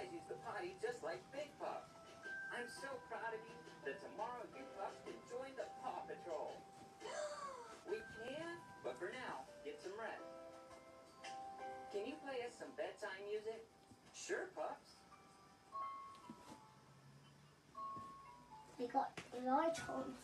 guys use the potty just like Big Pup. I'm so proud of you that tomorrow you pups can join the Paw Patrol. We can, but for now, get some rest. Can you play us some bedtime music? Sure, pups. We got the light on.